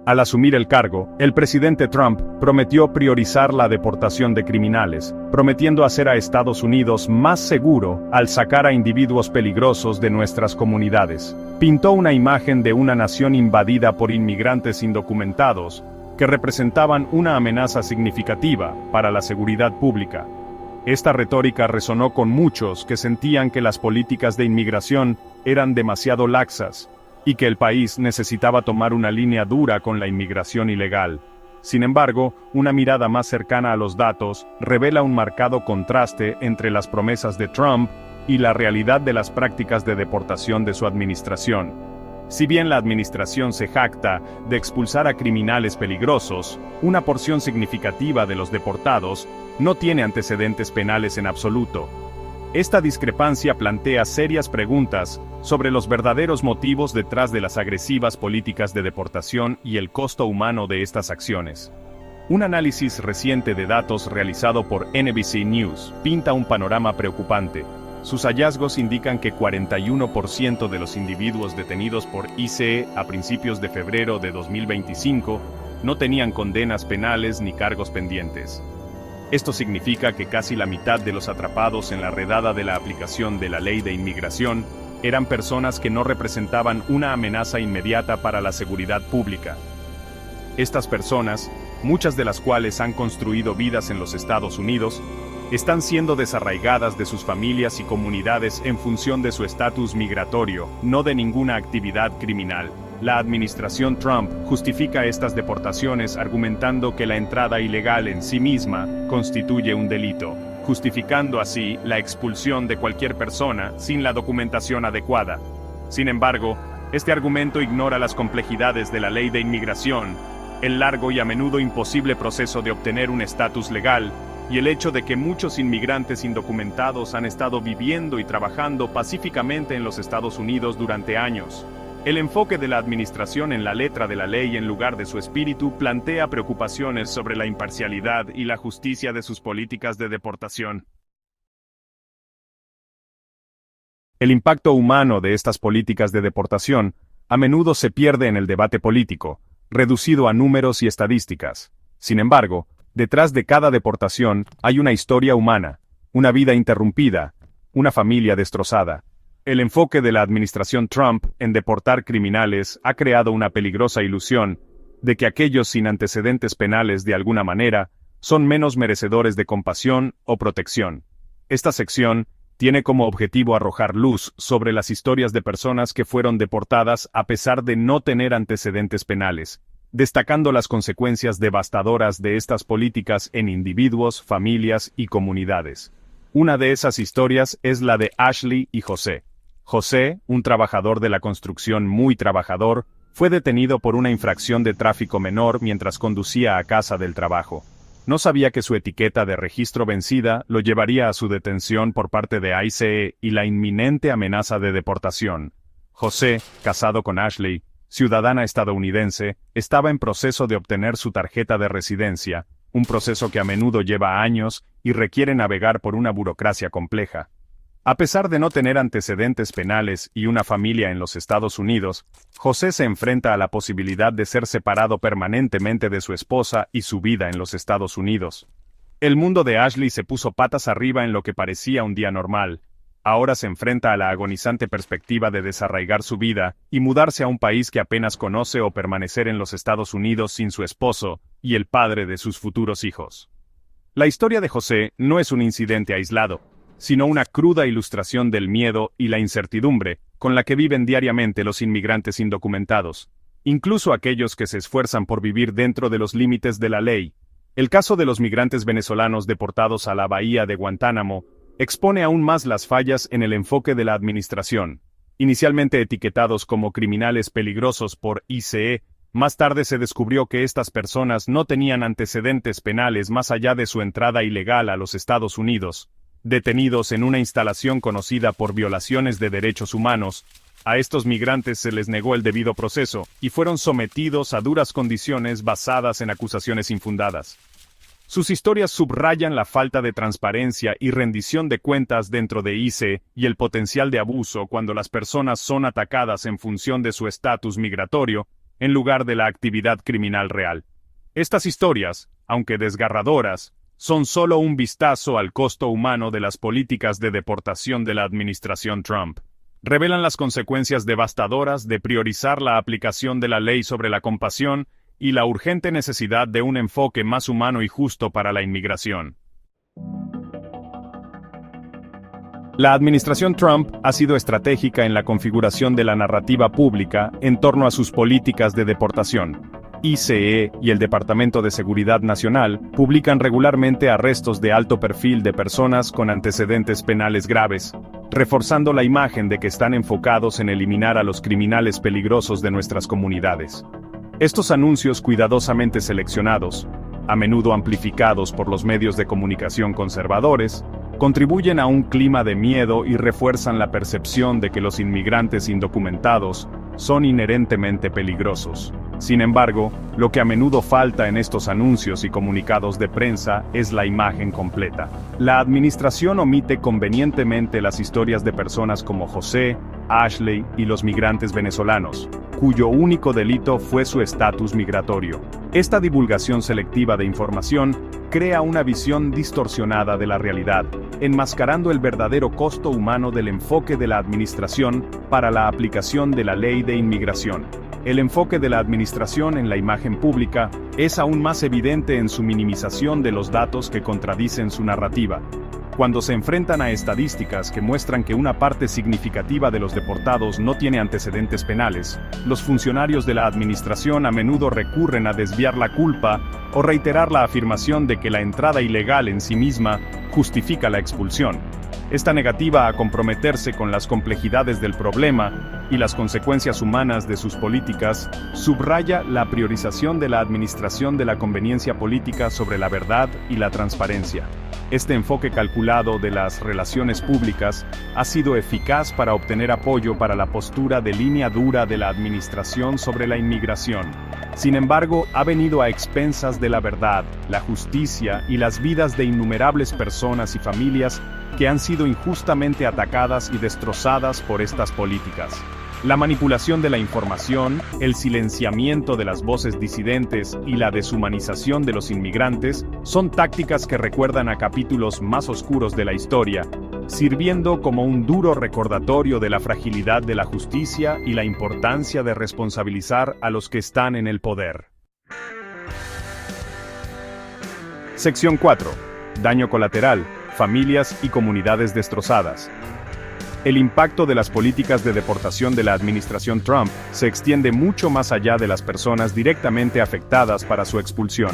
Al asumir el cargo, el presidente Trump prometió priorizar la deportación de criminales, prometiendo hacer a Estados Unidos más seguro al sacar a individuos peligrosos de nuestras comunidades. Pintó una imagen de una nación invadida por inmigrantes indocumentados, que representaban una amenaza significativa para la seguridad pública. Esta retórica resonó con muchos que sentían que las políticas de inmigración eran demasiado laxas, y que el país necesitaba tomar una línea dura con la inmigración ilegal. Sin embargo, una mirada más cercana a los datos revela un marcado contraste entre las promesas de Trump y la realidad de las prácticas de deportación de su administración. Si bien la administración se jacta de expulsar a criminales peligrosos, una porción significativa de los deportados no tiene antecedentes penales en absoluto. Esta discrepancia plantea serias preguntas sobre los verdaderos motivos detrás de las agresivas políticas de deportación y el costo humano de estas acciones. Un análisis reciente de datos realizado por NBC News pinta un panorama preocupante. Sus hallazgos indican que 41% de los individuos detenidos por ICE a principios de febrero de 2025 no tenían condenas penales ni cargos pendientes. Esto significa que casi la mitad de los atrapados en la redada de la aplicación de la ley de inmigración eran personas que no representaban una amenaza inmediata para la seguridad pública. Estas personas, muchas de las cuales han construido vidas en los Estados Unidos, están siendo desarraigadas de sus familias y comunidades en función de su estatus migratorio, no de ninguna actividad criminal. La administración Trump justifica estas deportaciones argumentando que la entrada ilegal en sí misma constituye un delito, justificando así la expulsión de cualquier persona sin la documentación adecuada. Sin embargo, este argumento ignora las complejidades de la ley de inmigración, el largo y a menudo imposible proceso de obtener un estatus legal, y el hecho de que muchos inmigrantes indocumentados han estado viviendo y trabajando pacíficamente en los Estados Unidos durante años. El enfoque de la administración en la letra de la ley en lugar de su espíritu plantea preocupaciones sobre la imparcialidad y la justicia de sus políticas de deportación. El impacto humano de estas políticas de deportación a menudo se pierde en el debate político, reducido a números y estadísticas. Sin embargo, detrás de cada deportación hay una historia humana, una vida interrumpida, una familia destrozada. El enfoque de la administración Trump en deportar criminales ha creado una peligrosa ilusión de que aquellos sin antecedentes penales de alguna manera son menos merecedores de compasión o protección. Esta sección tiene como objetivo arrojar luz sobre las historias de personas que fueron deportadas a pesar de no tener antecedentes penales, destacando las consecuencias devastadoras de estas políticas en individuos, familias y comunidades. Una de esas historias es la de Ashley y José. José, un trabajador de la construcción muy trabajador, fue detenido por una infracción de tráfico menor mientras conducía a casa del trabajo. No sabía que su etiqueta de registro vencida lo llevaría a su detención por parte de ICE y la inminente amenaza de deportación. José, casado con Ashley, ciudadana estadounidense, estaba en proceso de obtener su tarjeta de residencia, un proceso que a menudo lleva años y requiere navegar por una burocracia compleja. A pesar de no tener antecedentes penales y una familia en los Estados Unidos, José se enfrenta a la posibilidad de ser separado permanentemente de su esposa y su vida en los Estados Unidos. El mundo de Ashley se puso patas arriba en lo que parecía un día normal. Ahora se enfrenta a la agonizante perspectiva de desarraigar su vida y mudarse a un país que apenas conoce o permanecer en los Estados Unidos sin su esposo y el padre de sus futuros hijos. La historia de José no es un incidente aislado, sino una cruda ilustración del miedo y la incertidumbre con la que viven diariamente los inmigrantes indocumentados, incluso aquellos que se esfuerzan por vivir dentro de los límites de la ley. El caso de los migrantes venezolanos deportados a la bahía de Guantánamo expone aún más las fallas en el enfoque de la administración. Inicialmente etiquetados como criminales peligrosos por ICE, más tarde se descubrió que estas personas no tenían antecedentes penales más allá de su entrada ilegal a los Estados Unidos. Detenidos en una instalación conocida por violaciones de derechos humanos, a estos migrantes se les negó el debido proceso y fueron sometidos a duras condiciones basadas en acusaciones infundadas. Sus historias subrayan la falta de transparencia y rendición de cuentas dentro de ICE y el potencial de abuso cuando las personas son atacadas en función de su estatus migratorio, en lugar de la actividad criminal real. Estas historias, aunque desgarradoras, son solo un vistazo al costo humano de las políticas de deportación de la administración Trump. Revelan las consecuencias devastadoras de priorizar la aplicación de la ley sobre la compasión y la urgente necesidad de un enfoque más humano y justo para la inmigración. La administración Trump ha sido estratégica en la configuración de la narrativa pública en torno a sus políticas de deportación. ICE y el Departamento de Seguridad Nacional publican regularmente arrestos de alto perfil de personas con antecedentes penales graves, reforzando la imagen de que están enfocados en eliminar a los criminales peligrosos de nuestras comunidades. Estos anuncios cuidadosamente seleccionados, a menudo amplificados por los medios de comunicación conservadores, contribuyen a un clima de miedo y refuerzan la percepción de que los inmigrantes indocumentados son inherentemente peligrosos. Sin embargo, lo que a menudo falta en estos anuncios y comunicados de prensa es la imagen completa. La administración omite convenientemente las historias de personas como José, Ashley y los migrantes venezolanos, cuyo único delito fue su estatus migratorio. Esta divulgación selectiva de información crea una visión distorsionada de la realidad, enmascarando el verdadero costo humano del enfoque de la administración para la aplicación de la ley de inmigración. El enfoque de la administración en la imagen pública es aún más evidente en su minimización de los datos que contradicen su narrativa. Cuando se enfrentan a estadísticas que muestran que una parte significativa de los deportados no tiene antecedentes penales, los funcionarios de la administración a menudo recurren a desviar la culpa o reiterar la afirmación de que la entrada ilegal en sí misma justifica la expulsión. Esta negativa a comprometerse con las complejidades del problema y las consecuencias humanas de sus políticas subraya la priorización de la administración de la conveniencia política sobre la verdad y la transparencia. Este enfoque calculado de las relaciones públicas ha sido eficaz para obtener apoyo para la postura de línea dura de la administración sobre la inmigración. Sin embargo, ha venido a expensas de la verdad, la justicia y las vidas de innumerables personas y familias que han sido injustamente atacadas y destrozadas por estas políticas. La manipulación de la información, el silenciamiento de las voces disidentes y la deshumanización de los inmigrantes son tácticas que recuerdan a capítulos más oscuros de la historia, sirviendo como un duro recordatorio de la fragilidad de la justicia y la importancia de responsabilizar a los que están en el poder. Sección 4. Daño colateral, familias y comunidades destrozadas. El impacto de las políticas de deportación de la administración Trump se extiende mucho más allá de las personas directamente afectadas para su expulsión.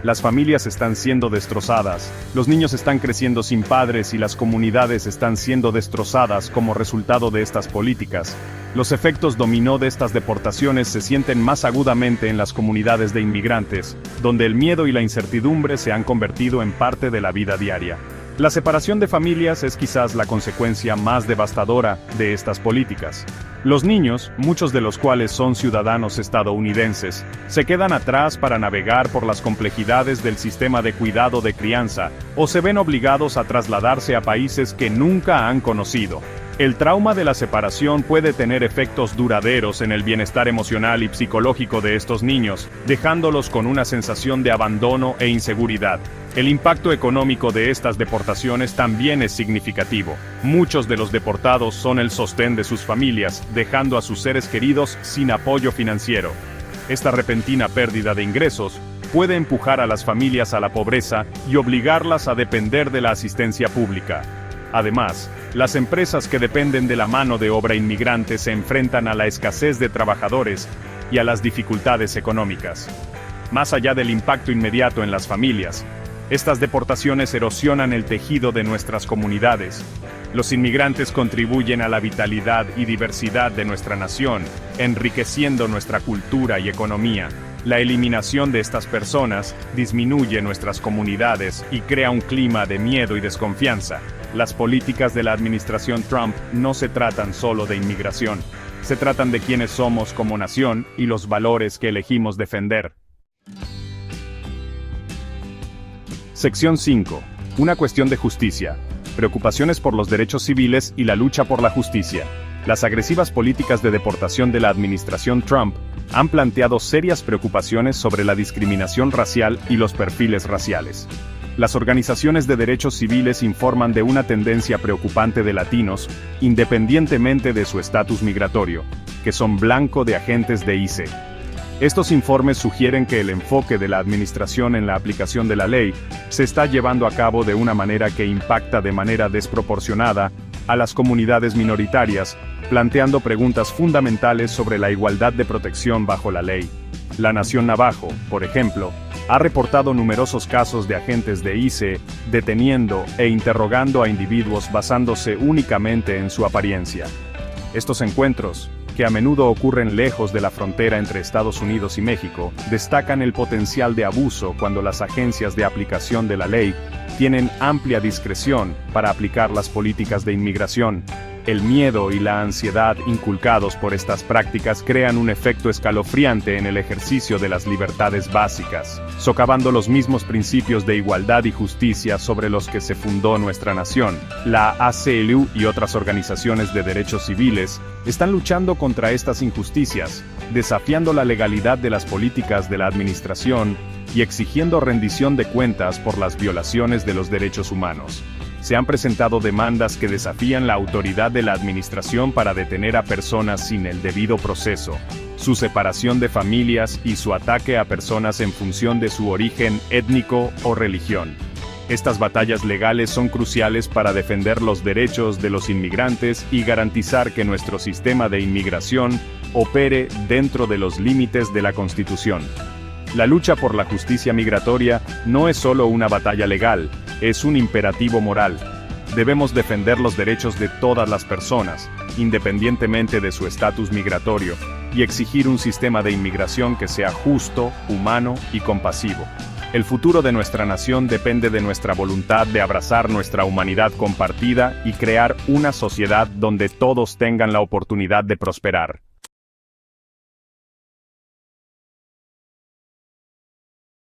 Las familias están siendo destrozadas, los niños están creciendo sin padres y las comunidades están siendo destrozadas como resultado de estas políticas. Los efectos dominó de estas deportaciones se sienten más agudamente en las comunidades de inmigrantes, donde el miedo y la incertidumbre se han convertido en parte de la vida diaria. La separación de familias es quizás la consecuencia más devastadora de estas políticas. Los niños, muchos de los cuales son ciudadanos estadounidenses, se quedan atrás para navegar por las complejidades del sistema de cuidado de crianza, o se ven obligados a trasladarse a países que nunca han conocido. El trauma de la separación puede tener efectos duraderos en el bienestar emocional y psicológico de estos niños, dejándolos con una sensación de abandono e inseguridad. El impacto económico de estas deportaciones también es significativo. Muchos de los deportados son el sostén de sus familias, dejando a sus seres queridos sin apoyo financiero. Esta repentina pérdida de ingresos puede empujar a las familias a la pobreza y obligarlas a depender de la asistencia pública. Además, las empresas que dependen de la mano de obra inmigrante se enfrentan a la escasez de trabajadores y a las dificultades económicas. Más allá del impacto inmediato en las familias, estas deportaciones erosionan el tejido de nuestras comunidades. Los inmigrantes contribuyen a la vitalidad y diversidad de nuestra nación, enriqueciendo nuestra cultura y economía. La eliminación de estas personas disminuye nuestras comunidades y crea un clima de miedo y desconfianza. Las políticas de la administración Trump no se tratan solo de inmigración. Se tratan de quiénes somos como nación y los valores que elegimos defender. Sección 5. Una cuestión de justicia. Preocupaciones por los derechos civiles y la lucha por la justicia. Las agresivas políticas de deportación de la administración Trump han planteado serias preocupaciones sobre la discriminación racial y los perfiles raciales. Las organizaciones de derechos civiles informan de una tendencia preocupante de latinos, independientemente de su estatus migratorio, que son blanco de agentes de ICE. Estos informes sugieren que el enfoque de la administración en la aplicación de la ley se está llevando a cabo de una manera que impacta de manera desproporcionada a las comunidades minoritarias, planteando preguntas fundamentales sobre la igualdad de protección bajo la ley. La Nación Navajo, por ejemplo, ha reportado numerosos casos de agentes de ICE deteniendo e interrogando a individuos basándose únicamente en su apariencia. Estos encuentros, que a menudo ocurren lejos de la frontera entre Estados Unidos y México, destacan el potencial de abuso cuando las agencias de aplicación de la ley tienen amplia discreción para aplicar las políticas de inmigración. El miedo y la ansiedad inculcados por estas prácticas crean un efecto escalofriante en el ejercicio de las libertades básicas, socavando los mismos principios de igualdad y justicia sobre los que se fundó nuestra nación. La ACLU y otras organizaciones de derechos civiles están luchando contra estas injusticias, desafiando la legalidad de las políticas de la administración y exigiendo rendición de cuentas por las violaciones de los derechos humanos. Se han presentado demandas que desafían la autoridad de la administración para detener a personas sin el debido proceso, su separación de familias y su ataque a personas en función de su origen étnico o religión. Estas batallas legales son cruciales para defender los derechos de los inmigrantes y garantizar que nuestro sistema de inmigración opere dentro de los límites de la Constitución. La lucha por la justicia migratoria no es solo una batalla legal, es un imperativo moral. Debemos defender los derechos de todas las personas, independientemente de su estatus migratorio, y exigir un sistema de inmigración que sea justo, humano y compasivo. El futuro de nuestra nación depende de nuestra voluntad de abrazar nuestra humanidad compartida y crear una sociedad donde todos tengan la oportunidad de prosperar.